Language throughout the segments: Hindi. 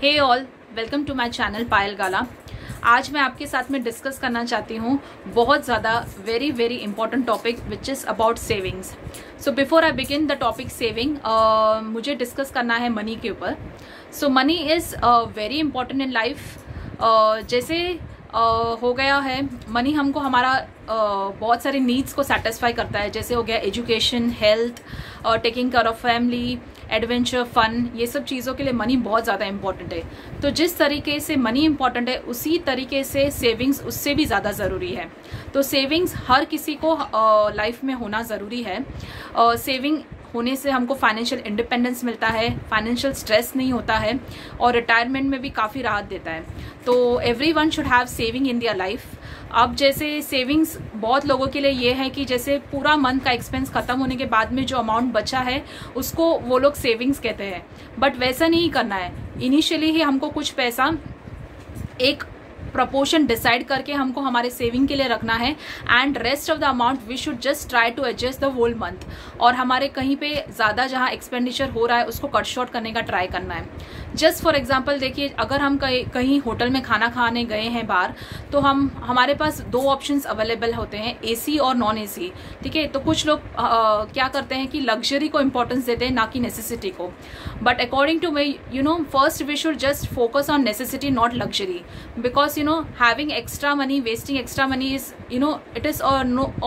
Hey all, welcome to my channel Payal Gala. आज मैं आपके साथ में डिस्कस करना चाहती हूँ बहुत ज़्यादा very important topic which is about savings. So before I begin the topic saving, मुझे डिस्कस करना है मनी के ऊपर। So money is very important in life. जैसे हो गया है, मनी हमको हमारा बहुत सारे नीड्स को सेटिस्फाई करता है। जैसे हो गया education, health, taking care of family, adventure, fun, ये सब चीज़ों के लिए मनी बहुत ज़्यादा इंपॉर्टेंट है। तो जिस तरीके से मनी इंपॉर्टेंट है उसी तरीके से सेविंग्स उससे भी ज़्यादा ज़रूरी है। तो सेविंग्स हर किसी को लाइफ में होना ज़रूरी है। सेविंग होने से हमको फाइनेंशियल इंडिपेंडेंस मिलता है, फाइनेंशियल स्ट्रेस नहीं होता है और रिटायरमेंट में भी काफ़ी राहत देता है। तो everyone should have saving in their life. अब जैसे सेविंग्स बहुत लोगों के लिए ये है कि जैसे पूरा मंथ का एक्सपेंस खत्म होने के बाद में जो अमाउंट बचा है उसको वो लोग सेविंग्स कहते हैं, बट वैसा नहीं करना है। इनिशियली ही हमको कुछ पैसा एक प्रपोर्शन डिसाइड करके हमको हमारे सेविंग के लिए रखना है and rest of the amount we should just try to adjust the whole month. और हमारे कहीं पे ज़्यादा जहाँ एक्सपेंडिचर हो रहा है उसको कट शॉर्ट करने का ट्राई करना है। जस्ट फॉर एग्जांपल देखिए, अगर हम कहीं होटल में खाना खाने गए हैं बाहर, तो हमारे पास दो ऑप्शंस अवेलेबल होते हैं, एसी और नॉन एसी। ठीक है, तो कुछ लोग क्या करते हैं कि लग्जरी को इंपॉर्टेंस देते हैं, ना कि नेसेसिटी को। But according to me, first we should just focus on necessity, not luxury, because having extra money, wasting extra money is, it is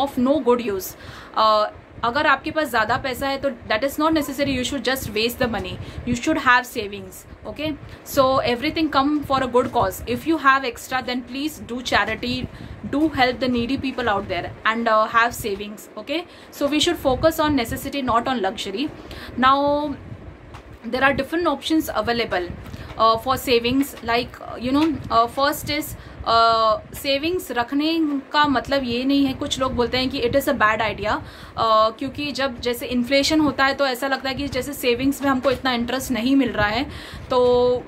of no good use. अगर आपके पास ज़्यादा पैसा है तो that is not necessary you should just waste the money. You should have savings. Okay, so everything come for a good cause. If you have extra, then please do charity, do help the needy people out there and have savings. Okay, so we should focus on necessity, not on luxury. Now there are different options available for savings, like first is savings रखने का मतलब ये नहीं है, कुछ लोग बोलते हैं कि it is a bad idea, क्योंकि जब जैसे इन्फ्लेशन होता है तो ऐसा लगता है कि जैसे सेविंग्स में हमको इतना इंटरेस्ट नहीं मिल रहा है, तो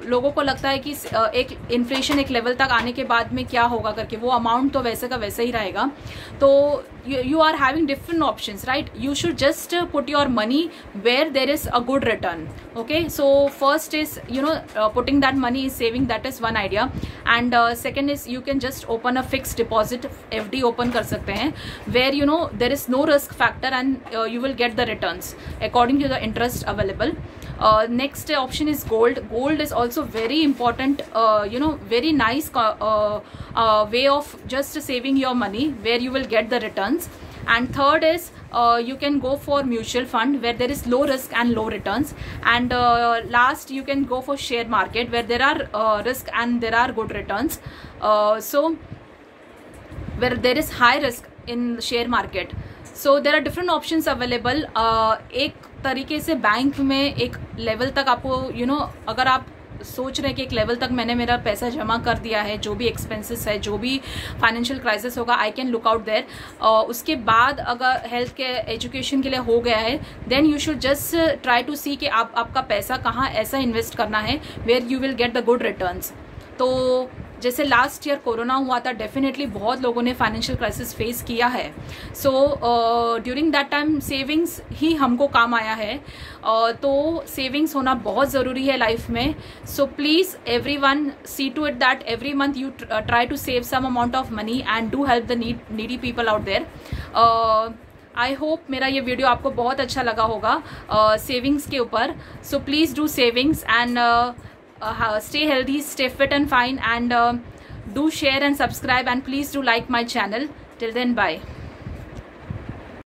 लोगों को लगता है कि एक इन्फ्लेशन एक लेवल तक आने के बाद में क्या होगा करके, वो अमाउंट तो वैसे का वैसे ही रहेगा। तो you are having different options, right? You should just put your money where there is a good return. Okay, so first is putting that money is saving, that is one idea, and second is you can just open a fixed deposit, FD open कर सकते हैं, where there is no risk factor and you will get the returns according to the interest available. Next option is gold. Gold is also very important, very nice way of just saving your money where you will get the returns. And third is you can go for mutual fund where there is low risk and low returns. And last you can go for share market where there are risk and there are good returns. So where there is high risk in share market. So there are different options available. एक तरीके से बैंक में एक लेवल तक आपको अगर आप सोच रहे हैं कि एक लेवल तक मैंने मेरा पैसा जमा कर दिया है, जो भी एक्सपेंसेस है, जो भी फाइनेंशियल क्राइसिस होगा, I can look out there. उसके बाद अगर हेल्थ के एजुकेशन के लिए हो गया है, then you should just try to see कि आपका पैसा कहाँ ऐसा इन्वेस्ट करना है where you will get the good returns. तो जैसे लास्ट ईयर कोरोना हुआ था, डेफिनेटली बहुत लोगों ने फाइनेंशियल क्राइसिस फेस किया है। So during that time savings ही हमको काम आया है। तो सेविंग्स होना बहुत ज़रूरी है लाइफ में। So please everyone see to it that every month you try to save some amount of money and do help the needy people out there. I hope मेरा ये वीडियो आपको बहुत अच्छा लगा होगा सेविंग्स के ऊपर। So please do savings and stay healthy, stay fit and fine, and do share and subscribe, and please do like my channel. Till then, bye.